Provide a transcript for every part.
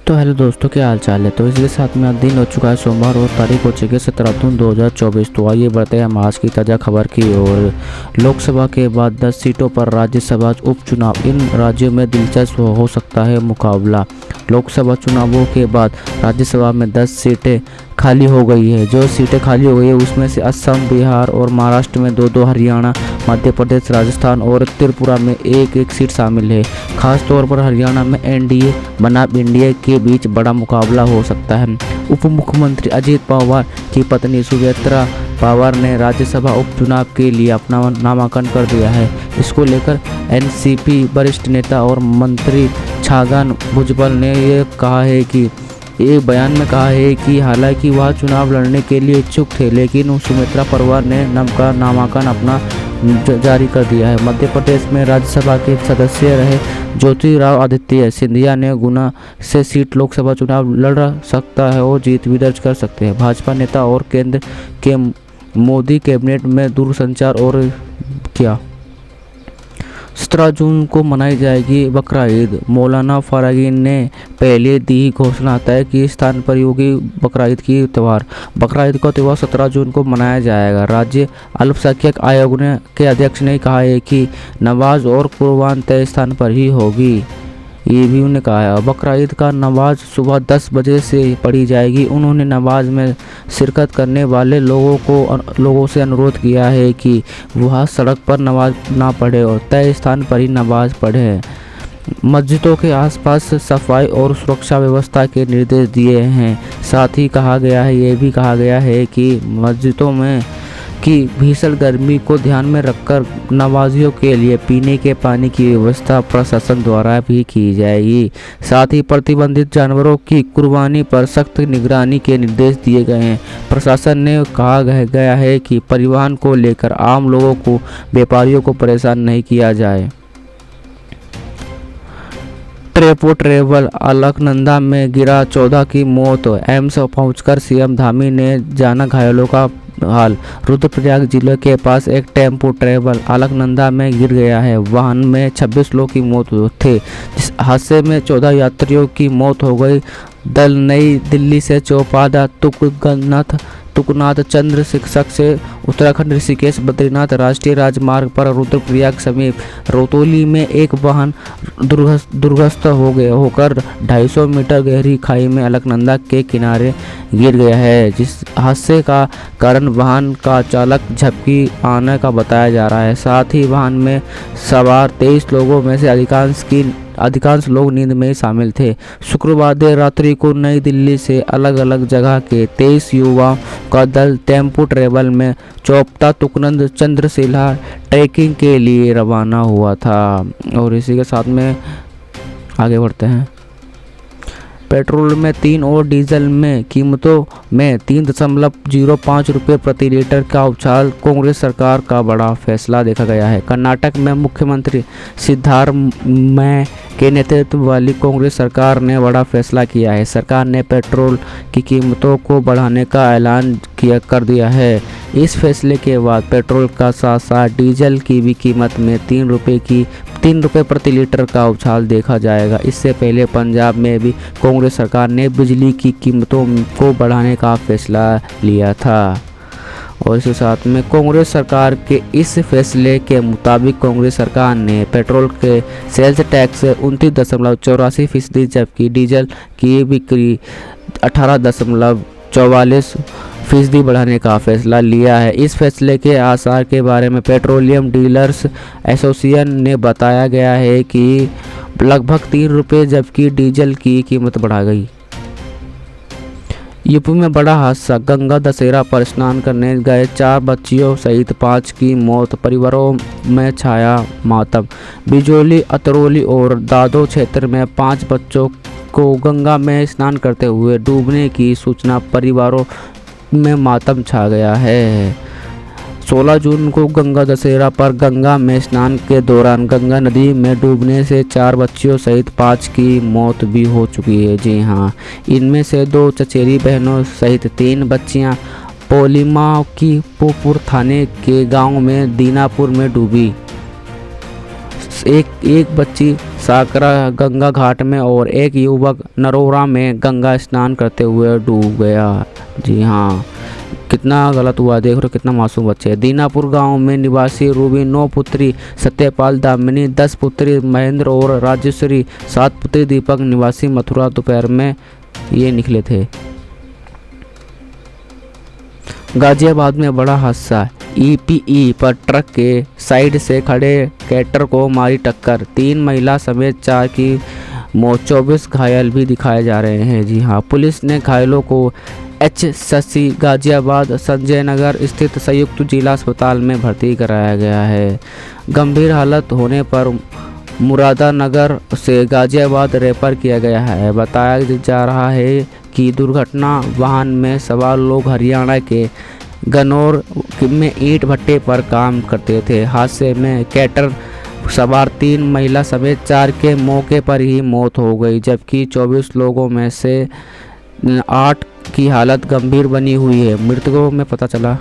तो हेलो दोस्तों, क्या हाल चाल है। तो इसके साथ में दिन हो चुका है सोमवार और तारीख हो चुकी है 17 जून 2024। तो आइए बढ़ते हैं हम आज की ताज़ा खबर की ओर। लोकसभा के बाद 10 सीटों पर राज्यसभा उपचुनाव, इन राज्यों में दिलचस्प हो सकता है मुकाबला। लोकसभा चुनावों के बाद राज्यसभा में 10 सीटें खाली हो गई है। जो सीटें खाली हो गई है उसमें से असम, बिहार और महाराष्ट्र में 2-2, हरियाणा, मध्य प्रदेश, राजस्थान और त्रिपुरा में 1-1 सीट शामिल है। खास तौर पर हरियाणा में एनडीए बनाम एनडीए के बीच बड़ा मुकाबला हो सकता है। उप मुख्यमंत्री अजित पवार की पत्नी सुनेत्रा पवार ने राज्यसभा उपचुनाव के लिए अपना नामांकन कर दिया है। इसको लेकर एनसीपी वरिष्ठ नेता और मंत्री छगन भुजबल ने ये कहा है कि एक बयान में कहा है कि हालांकि वह चुनाव लड़ने के लिए इच्छुक थे, लेकिन सुनेत्रा पवार ने नामांकन अपना जारी कर दिया है। मध्य प्रदेश में राज्यसभा के सदस्य रहे ज्योतिरादित्य सिंधिया ने गुना से सीट लोकसभा चुनाव लड़ सकता है और जीत भी दर्ज कर सकते हैं। भाजपा नेता और केंद्र के मोदी कैबिनेट में दूरसंचार और 17 जून को मनाई जाएगी बकरा ईद। मौलाना फारूकी ने पहले दी घोषणा तय की स्थान पर होगी बकरा ईद की त्यौहार। बकरा ईद का त्यौहार 17 जून को मनाया जाएगा। राज्य अल्पसंख्यक आयोग के अध्यक्ष ने कहा है कि नमाज और कुर्बान तय स्थान पर ही होगी। ये भी उन्होंने कहा है। बकरा ईद का नमाज सुबह 10 बजे से पढ़ी जाएगी। उन्होंने नमाज में शिरकत करने वाले लोगों से अनुरोध किया है कि वह सड़क पर नमाज ना पढ़े और तय स्थान पर ही नमाज पढ़े। मस्जिदों के आसपास सफाई और सुरक्षा व्यवस्था के निर्देश दिए हैं। साथ ही ये भी कहा गया है कि मस्जिदों में की भीषण गर्मी को ध्यान में रखकर नमाजियों के लिए पीने के पानी की व्यवस्था प्रशासन द्वारा भी की जाएगी। साथ ही प्रतिबंधित जानवरों की कुर्बानी पर सख्त निगरानी के निर्देश दिए गए हैं। प्रशासन ने कहा गया है कि परिवहन को लेकर आम लोगों को, व्यापारियों को परेशान नहीं किया जाए। टेम्पो ट्रैवल अलकनंदा में गिरा, 14 की मौत। एम्स पहुंचकर सीएम धामी ने जाना घायलों का हाल। रुद्रप्रयाग जिले के पास एक टेम्पो ट्रैवल अलकनंदा में गिर गया है। वाहन में 26 लोगों की मौत थे। इस हादसे में 14 यात्रियों की मौत हो गई। दल नई दिल्ली से चौपादा तुकनाथ चंद्र शिक्षक से उत्तराखंड ऋषिकेश बद्रीनाथ राष्ट्रीय राजमार्ग पर रुद्रप्रयाग समीप रोतोली में एक वाहन दुर्गस्त होकर 250 मीटर गहरी खाई में अलकनंदा के किनारे गिर गया है। जिस हादसे का कारण वाहन का चालक झपकी आने का बताया जा रहा है। साथ ही वाहन में सवार 23 लोगों में से अधिकांश लोग नींद में शामिल थे। शुक्रवार देर रात्रि को नई दिल्ली से अलग अलग जगह के 23 युवाओं का दल टेम्पो ट्रैवल में चौपटा तुकनंद चंद्रशिला ट्रैकिंग के लिए रवाना हुआ था। और इसी के साथ में आगे बढ़ते हैं। पेट्रोल में 3 और डीजल में कीमतों में 3.05 रुपये प्रति लीटर का उछाल, कांग्रेस सरकार का बड़ा फैसला देखा गया है। कर्नाटक में मुख्यमंत्री सिद्धारमैया के नेतृत्व वाली कांग्रेस सरकार ने बड़ा फैसला किया है। सरकार ने पेट्रोल की कीमतों को बढ़ाने का ऐलान कर दिया है। इस फैसले के बाद पेट्रोल का साथ साथ डीजल की भी कीमत में 3 रुपये प्रति लीटर का उछाल देखा जाएगा। इससे पहले पंजाब में भी कांग्रेस सरकार ने बिजली की कीमतों को बढ़ाने का फैसला लिया था। और इसके साथ में कांग्रेस सरकार के इस फैसले के मुताबिक कांग्रेस सरकार ने पेट्रोल के सेल्स टैक्स 29.84%, जबकि डीजल की बिक्री 18.44% बढ़ाने का फैसला लिया है। इस फैसले के आसार के बारे में पेट्रोलियम डीलर्स एसोसिएशन ने बताया गया है कि लगभग 3 रुपये, जबकि डीजल की कीमत बढ़ा गई। यूपी में बड़ा हादसा, गंगा दशहरा पर स्नान करने गए 4 बच्चियों सहित 5 की मौत, परिवारों में छाया मातम। बिजोली, अतरौली और दादो क्षेत्र में 5 बच्चों को गंगा में स्नान करते हुए डूबने की सूचना, परिवारों में मातम छा गया है। 16 जून को गंगा दशहरा पर गंगा में स्नान के दौरान गंगा नदी में डूबने से 4 बच्चियों सहित 5 की मौत भी हो चुकी है। जी हाँ, इनमें से 2 चचेरी बहनों सहित 3 बच्चियां पोलीमा की पोपुर थाने के गांव में दीनापुर में डूबी। एक बच्ची साकरा गंगा घाट में और एक युवक नरोरा में गंगा स्नान करते हुए डूब गया। जी हाँ, कितना गलत हुआ, देख रहे हो कितना मासूम बच्चे है। दीनापुर गांव में निवासी रूबी 9 पुत्री, सत्यपाल दामिनी 10 पुत्री, महेंद्र और राजेश्वरी 7 पुत्री, दीपक निवासी मथुरा दोपहर में ये निकले थे। गाजियाबाद में बड़ा हादसा, ईपीई पर ट्रक के साइड से खड़े कैटर को मारी टक्कर, 3 महिला समेत 4 की मौत, 24 घायल भी दिखाए जा रहे हैं। जी हाँ, पुलिस ने घायलों को एचएससी गाजियाबाद संजय नगर स्थित संयुक्त जिला अस्पताल में भर्ती कराया गया है। गंभीर हालत होने पर मुरादानगर से गाजियाबाद रेफर किया गया है। बताया जा रहा है कि दुर्घटना वाहन में सवार लोग हरियाणा के गनौर में ईंट भट्टे पर काम करते थे। हादसे में कैटर सवार 3 महिला समेत 4 के मौके पर ही मौत हो गई, जबकि 24 लोगों में से 8 की हालत गंभीर बनी हुई है। मृतकों में पता चला।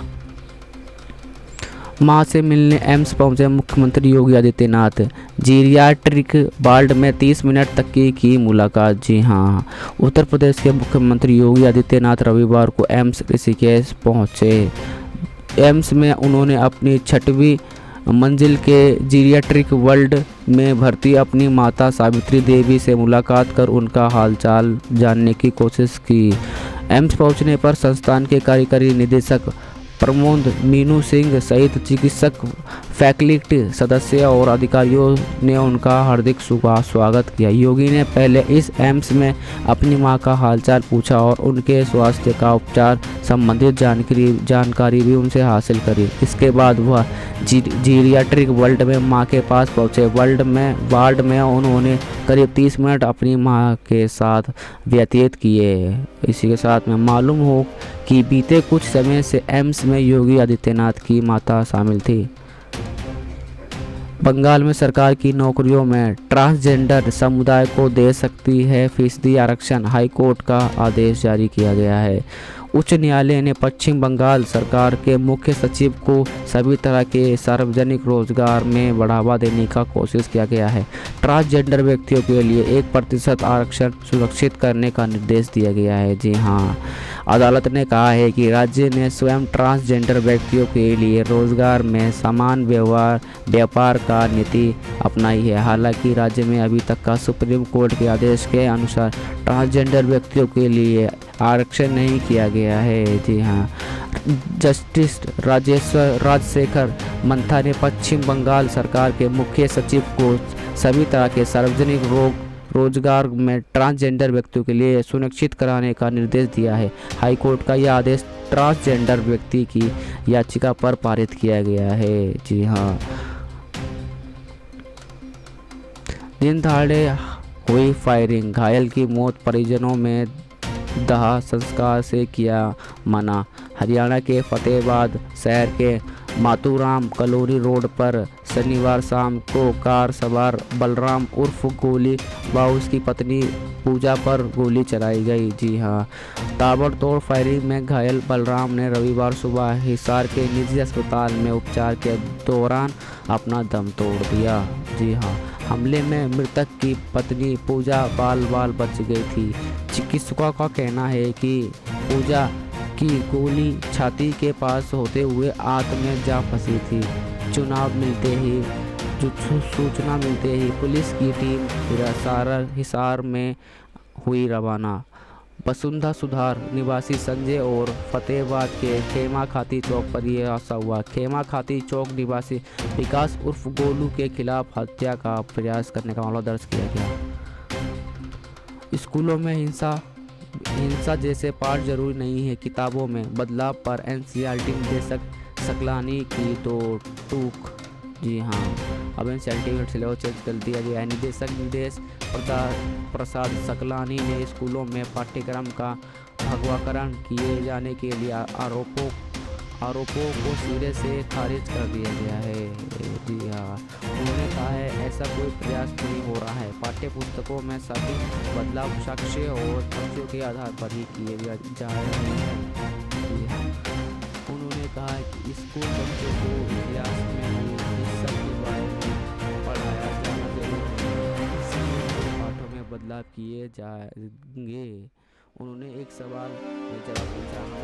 मां से मिलने एम्स पहुंचे मुख्यमंत्री योगी आदित्यनाथ, जीरियाट्रिक वार्ड में 30 मिनट तक की मुलाकात। जी हाँ, उत्तर प्रदेश के मुख्यमंत्री योगी आदित्यनाथ रविवार को एम्स ऋषिकेश पहुंचे। एम्स में उन्होंने अपनी 6वीं मंजिल के जीरियाट्रिक वार्ड में भर्ती अपनी माता सावित्री देवी से मुलाकात कर उनका हालचाल जानने की कोशिश की। एम्स पहुंचने पर संस्थान के कार्यकारी निदेशक प्रमोद मीनू सिंह सहित चिकित्सक, फैकल्टी सदस्य और अधिकारियों ने उनका हार्दिक स्वागत किया। योगी ने पहले इस एम्स में अपनी मां का हालचाल पूछा और उनके स्वास्थ्य का उपचार संबंधित जानकारी भी उनसे हासिल करी। इसके बाद वह जीरियाट्रिक वार्ड में मां के पास पहुंचे। वार्ड में उन्होंने करीब 30 मिनट अपनी मां के साथ व्यतीत किए। इसी के साथ में मालूम हो कि बीते कुछ समय से एम्स में योगी आदित्यनाथ की माता शामिल थी। बंगाल में सरकार की नौकरियों में ट्रांसजेंडर समुदाय को दे सकती है फीसदी आरक्षण, हाईकोर्ट का आदेश जारी किया गया है। उच्च न्यायालय ने पश्चिम बंगाल सरकार के मुख्य सचिव को सभी तरह के सार्वजनिक रोजगार में बढ़ावा देने का कोशिश किया गया है। ट्रांसजेंडर व्यक्तियों के लिए 1% आरक्षण सुरक्षित करने का निर्देश दिया गया है। जी हाँ, अदालत ने कहा है कि राज्य ने स्वयं ट्रांसजेंडर व्यक्तियों के लिए रोजगार में समान व्यापार का नीति अपनाई है। हालांकि राज्य में अभी तक का सुप्रीम कोर्ट के आदेश के अनुसार ट्रांसजेंडर व्यक्तियों के लिए आरक्षण नहीं किया गया है। जी हाँ, जस्टिस राजशेखर मंथा ने पश्चिम बंगाल सरकार के मुख्य सचिव को सभी तरह के सार्वजनिक रोजगार में ट्रांसजेंडर व्यक्तियों के लिए सुनिश्चित कराने का निर्देश दिया है। हाईकोर्ट का यह आदेश ट्रांसजेंडर व्यक्ति की याचिका पर पारित किया गया है। जी हाँ, दिन दहाड़े हुई फायरिंग, घायल की मौत, परिजनों में दाह संस्कार से किया मना। हरियाणा के फतेहाबाद शहर के मातूराम कलोनी रोड पर शनिवार शाम को कार सवार बलराम उर्फ गोली व उसकी पत्नी पूजा पर गोली चलाई गई। जी हाँ, ताबड़तोड़ फायरिंग में घायल बलराम ने रविवार सुबह हिसार के निजी अस्पताल में उपचार के दौरान अपना दम तोड़ दिया। जी हाँ, हमले में मृतक की पत्नी पूजा बाल बच गई थी। चिकित्सकों का कहना है कि पूजा की गोली छाती के पास होते हुए आंत में जा फंसी थी। सूचना मिलते ही पुलिस की टीम हिसार में हुई रवाना। वसुंधा सुधार निवासी संजय और फतेहाबाद के खेमा खाती चौक पर यह हादसा हुआ। खेमा खाती चौक निवासी विकास उर्फ गोलू के खिलाफ हत्या का प्रयास करने का मामला दर्ज किया गया। स्कूलों में हिंसा जैसे पाठ जरूरी नहीं है, किताबों में बदलाव पर एनसीईआरटी निदेशक सकलानी की तो टूक। जी हाँ, अब एनसीईआरटी में सिलेबस चेंज कर दिया गया है। निदेश प्रसाद सकलानी ने स्कूलों में पाठ्यक्रम का भगवाकरण किए जाने के लिए आरोपों को सिरे से खारिज कर दिया गया है। जी हाँ, उन्होंने कहा है ऐसा कोई प्रयास नहीं हो रहा है। पाठ्य पुस्तकों में सभी बदलाव साक्ष्य और तथ्यों के आधार पर ही किए जा रहे हैं। जी हाँ, उन्होंने कहा है कि स्कूल बच्चों को इतिहास में भी इस सब के बारे में पढ़ाया जाना जरूरी है। बदलाव किए जाएंगे? उन्होंने एक सवाल में जवाब पूछा,